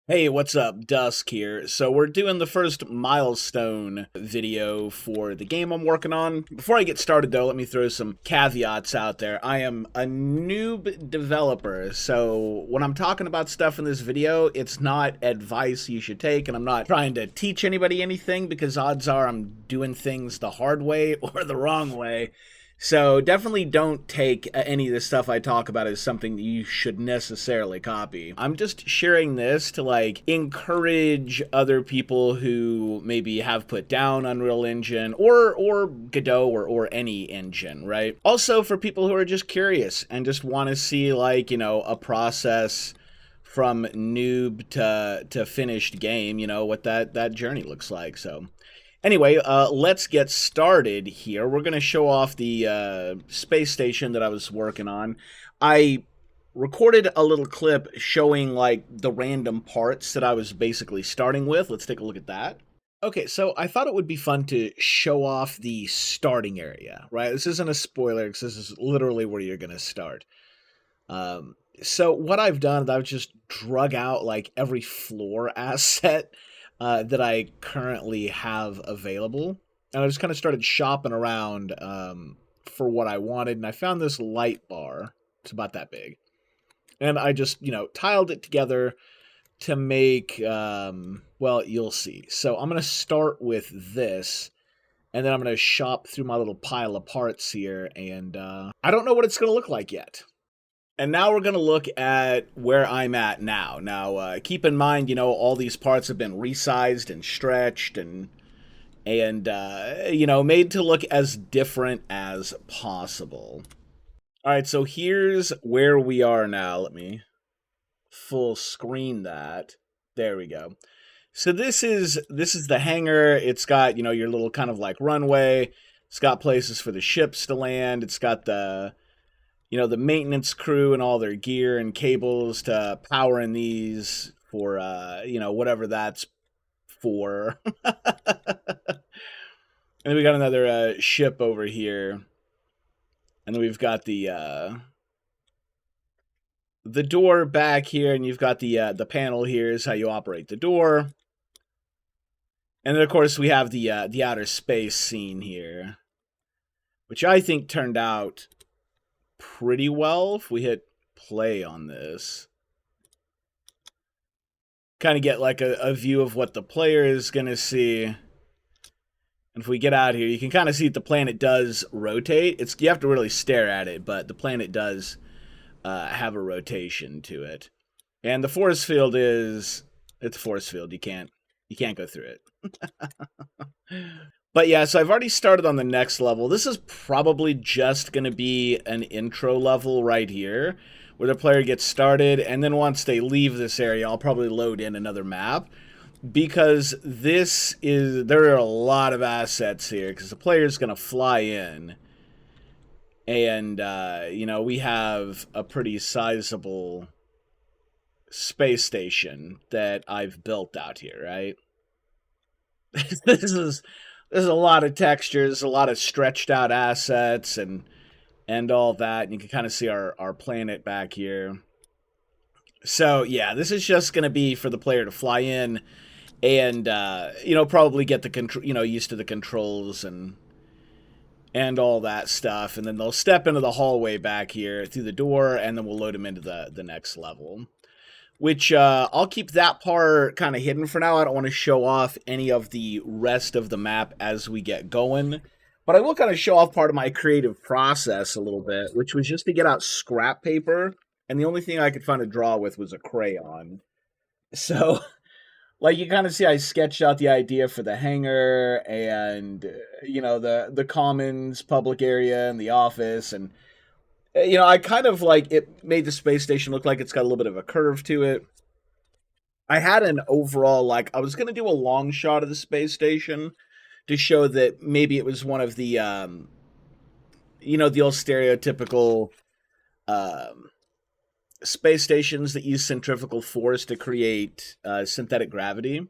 Hey, what's up? Dusk here. So we're doing the first milestone video for the game I'm working on. Before I get started though, let me throw some caveats out there. I am a noob developer, so when I'm talking about stuff in this video, it's not advice you should take, and I'm not trying to teach anybody anything because odds are I'm doing things the hard way or the wrong way. So definitely don't take any of the stuff I talk about as something that you should necessarily copy. I'm just sharing this to encourage other people who maybe have put down Unreal Engine or Godot or any engine, right? Also for people who are just curious and just want to see a process from noob to finished game, what that journey looks like. So anyway, let's get started here. We're going to show off the space station that I was working on. I recorded a little clip showing the random parts that I was basically starting with. Let's take a look at that. Okay, so I thought it would be fun to show off the starting area, right? This isn't a spoiler because this is literally where you're going to start. So what I've done is I've just drug out every floor asset that I currently have available. And I just kind of started shopping around for what I wanted. And I found this light bar. It's about that big. And I just, tiled it together to make, well, you'll see. So I'm going to start with this. And then I'm going to shop through my little pile of parts here. And I don't know what it's going to look like yet. And now we're going to look at where I'm at now. Now, keep in mind, all these parts have been resized and stretched and made to look as different as possible. All right, so here's where we are now. Let me full screen that. There we go. So this is the hangar. It's got, your little kind of runway. It's got places for the ships to land. It's got the the maintenance crew and all their gear and cables to power in these for, whatever that's for. And then we got another ship over here. And then we've got the door back here, and you've got the panel here is how you operate the door. And then, of course, we have the outer space scene here, which I think turned out pretty well. If we hit play on this, kind of get a view of what the player is going to see. And if we get out here, you can kind of see that the planet does rotate. You have to really stare at it, but the planet does have a rotation to it. And the force field it's a force field. You can't go through it. But yeah, so I've already started on the next level. This is probably just going to be an intro level right here, where the player gets started, and then once they leave this area, I'll probably load in another map, because there are a lot of assets here, because the player is going to fly in, and, we have a pretty sizable space station that I've built out here, right? There's a lot of textures, a lot of stretched out assets and all that. And you can kind of see our planet back here. So yeah, this is just going to be for the player to fly in and, probably get the control, used to the controls and all that stuff. And then they'll step into the hallway back here through the door, and then we'll load them into the next level. Which I'll keep that part kind of hidden for now. I don't want to show off any of the rest of the map as we get going. But I will kind of show off part of my creative process a little bit, which was just to get out scrap paper. And the only thing I could find to draw with was a crayon. So, you kind of see I sketched out the idea for the hangar and, the commons, public area, and the office, and I kind of it made the space station look like it's got a little bit of a curve to it. I had an overall, I was going to do a long shot of the space station to show that maybe it was one of the, the old stereotypical space stations that use centrifugal force to create synthetic gravity.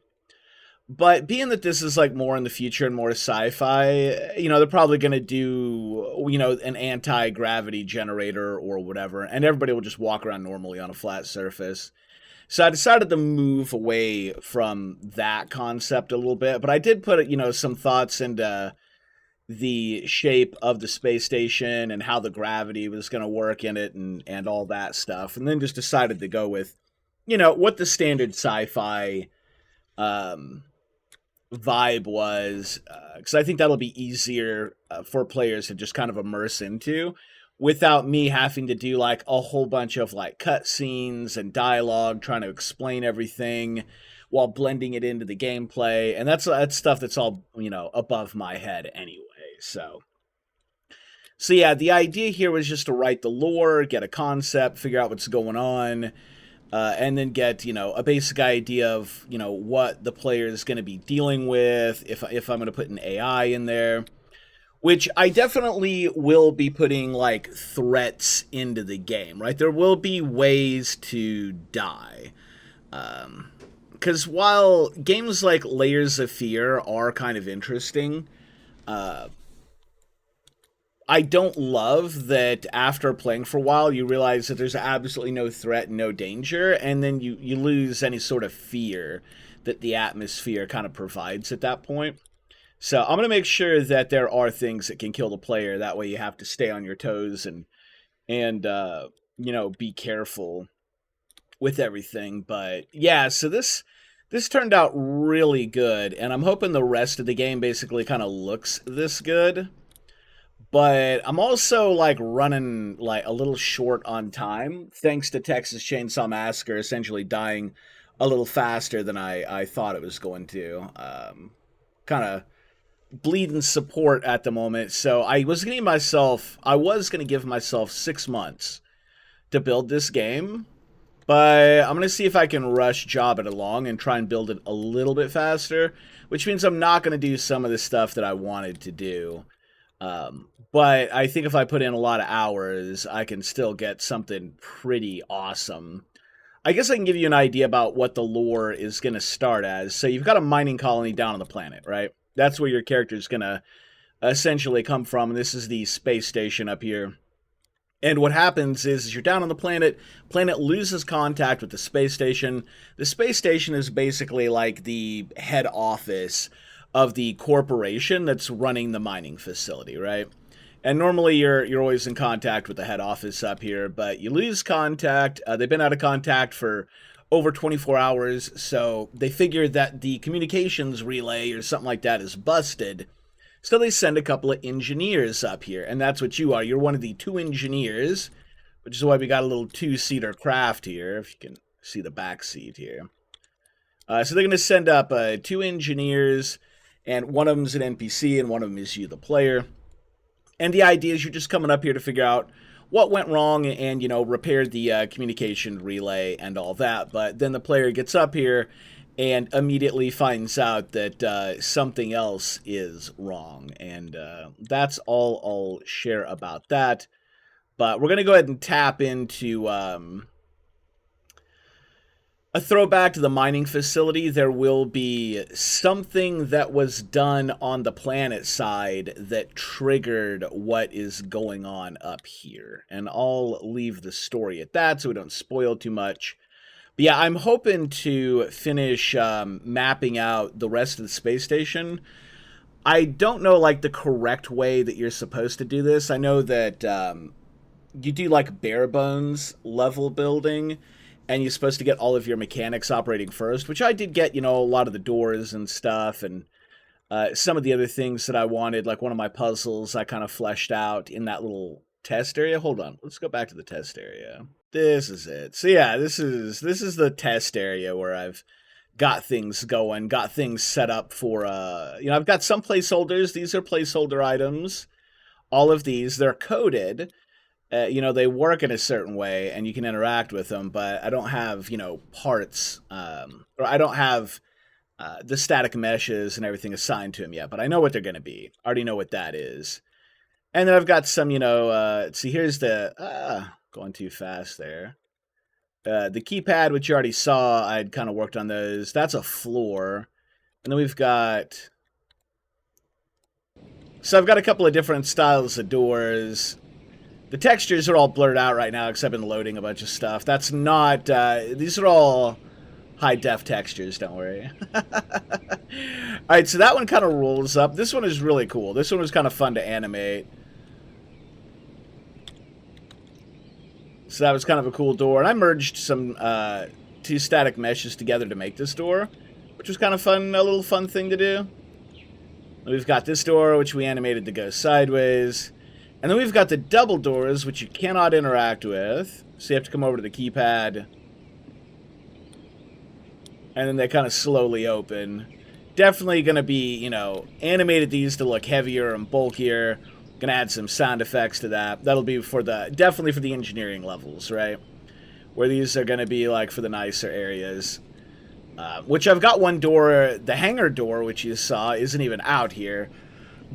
But being that this is more in the future and more sci-fi, they're probably going to do, an anti-gravity generator or whatever, and everybody will just walk around normally on a flat surface. So I decided to move away from that concept a little bit, but I did put, some thoughts into the shape of the space station and how the gravity was going to work in it and all that stuff. And then just decided to go with, what the standard sci-fi um, vibe was, because I think that'll be easier for players to just kind of immerse into without me having to do like a whole bunch of like cutscenes and dialogue trying to explain everything while blending it into the gameplay. And that's stuff that's all, above my head anyway. So yeah, the idea here was just to write the lore, get a concept, figure out what's going on, and then get, a basic idea of, what the player is going to be dealing with, if I'm going to put an AI in there, which I definitely will be putting, like, threats into the game, right? There will be ways to die. Because while games like Layers of Fear are kind of interesting, I don't love that after playing for a while, you realize that there's absolutely no threat, no danger, and then you lose any sort of fear that the atmosphere kind of provides at that point. So I'm going to make sure that there are things that can kill the player. That way you have to stay on your toes and be careful with everything. But yeah, so this turned out really good, and I'm hoping the rest of the game basically kind of looks this good. But I'm also, like, running, like, a little short on time, thanks to Texas Chainsaw Massacre essentially dying a little faster than I thought it was going to. Kind of bleeding support at the moment, so I was going to give myself 6 months to build this game, but I'm going to see if I can rush job it along and try and build it a little bit faster, which means I'm not going to do some of the stuff that I wanted to do. But I think if I put in a lot of hours, I can still get something pretty awesome. I guess I can give you an idea about what the lore is going to start as. So you've got a mining colony down on the planet, right? That's where your character is going to essentially come from. And this is the space station up here. And what happens is you're down on the planet loses contact with the space station. The space station is basically like the head office of the corporation that's running the mining facility, right? And normally you're always in contact with the head office up here, but you lose contact. They've been out of contact for over 24 hours, so they figured that the communications relay or something like that is busted. So they send a couple of engineers up here, and that's what you are. You're one of the 2 engineers, which is why we got a little 2-seater craft here, if you can see the back seat here. So they're going to send up 2 engineers, and one of them's an NPC, and one of them is you, the player. And the idea is you're just coming up here to figure out what went wrong and, repair the communication relay and all that. But then the player gets up here and immediately finds out that something else is wrong. And that's all I'll share about that. But we're going to go ahead and tap into a throwback to the mining facility. There will be something that was done on the planet side that triggered what is going on up here. And I'll leave the story at that so we don't spoil too much. But yeah, I'm hoping to finish mapping out the rest of the space station. I don't know, like, the correct way that you're supposed to do this. I know that you do, like, bare bones level building, and you're supposed to get all of your mechanics operating first, which I did get, a lot of the doors and stuff, and some of the other things that I wanted, like one of my puzzles I kind of fleshed out in that little test area. Hold on, let's go back to the test area. This is it. So yeah, this is the test area where I've got things going, got things set up for, I've got some placeholders. These are placeholder items. All of these, they're coded. They work in a certain way and you can interact with them, but I don't have, parts, or I don't have the static meshes and everything assigned to them yet, but I know what they're going to be. I already know what that is. And then I've got some, see, here's the, going too fast there. The keypad, which you already saw, I'd kind of worked on those. That's a floor. And then we've got, so I've got a couple of different styles of doors. The textures are all blurred out right now because I've been loading a bunch of stuff. That's not, these are all high-def textures, don't worry. Alright, so that one kind of rolls up. This one is really cool. This one was kind of fun to animate. So that was kind of a cool door. And I merged some two static meshes together to make this door, which was kind of fun, a little fun thing to do. We've got this door, which we animated to go sideways. And then we've got the double doors, which you cannot interact with. So you have to come over to the keypad. And then they kind of slowly open. Definitely going to be, you know, animated these to look heavier and bulkier. Going to add some sound effects to that. That'll be for the, definitely for the engineering levels, right? Where these are going to be like for the nicer areas. Which I've got one door, the hangar door, which you saw, isn't even out here.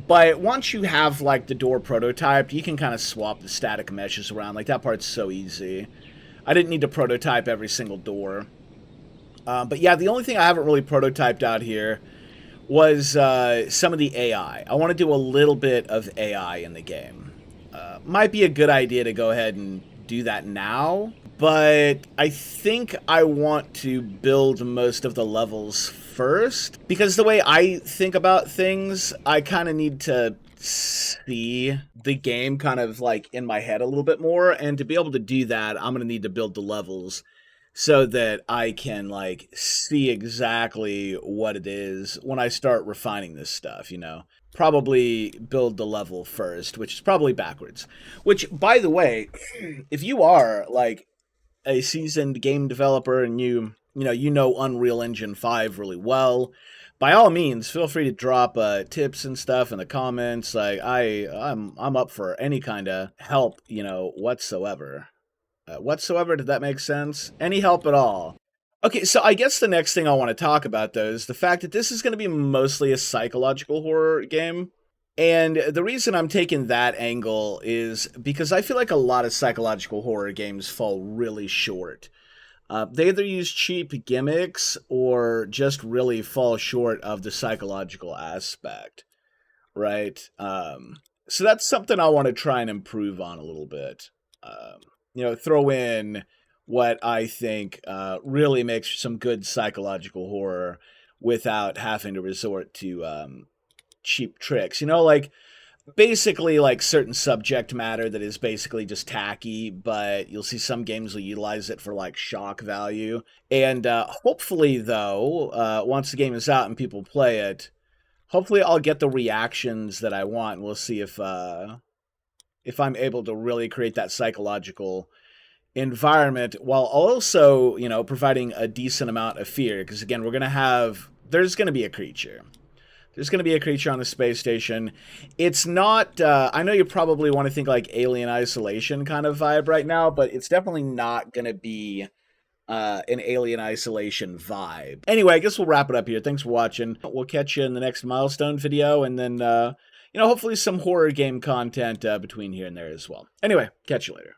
But once you have, like, the door prototyped, you can kind of swap the static meshes around. Like, that part's so easy. I didn't need to prototype every single door. But yeah, the only thing I haven't really prototyped out here was some of the AI. I want to do a little bit of AI in the game. Might be a good idea to go ahead and do that now. But I think I want to build most of the levels first. Because the way I think about things, I kind of need to see the game kind of like in my head a little bit more. And to be able to do that, I'm going to need to build the levels so that I can like see exactly what it is when I start refining this stuff, you know. Probably build the level first, which is probably backwards. Which, by the way, if you are like a seasoned game developer and you know Unreal Engine 5 really well, by all means, feel free to drop tips and stuff in the comments. Like I'm up for any kind of help, you know, whatsoever. Whatsoever, did that make sense? Any help at all? Okay, so I guess the next thing I want to talk about, though, is the fact that this is going to be mostly a psychological horror game. And the reason I'm taking that angle is because I feel like a lot of psychological horror games fall really short. They either use cheap gimmicks or just really fall short of the psychological aspect, right? So that's something I want to try and improve on a little bit. You know, throw in what I think really makes some good psychological horror without having to resort to cheap tricks. You know, like basically like certain subject matter that is basically just tacky, but you'll see some games will utilize it for like shock value. And hopefully, though, once the game is out and people play it, hopefully I'll get the reactions that I want. And we'll see if I'm able to really create that psychological environment while also, you know, providing a decent amount of fear. Because again, there's going to be a creature. There's going to be a creature on the space station. It's not, I know you probably want to think like Alien Isolation kind of vibe right now, but it's definitely not going to be an Alien Isolation vibe. Anyway, I guess we'll wrap it up here. Thanks for watching. We'll catch you in the next milestone video, and then, you know, hopefully some horror game content between here and there as well. Anyway, catch you later.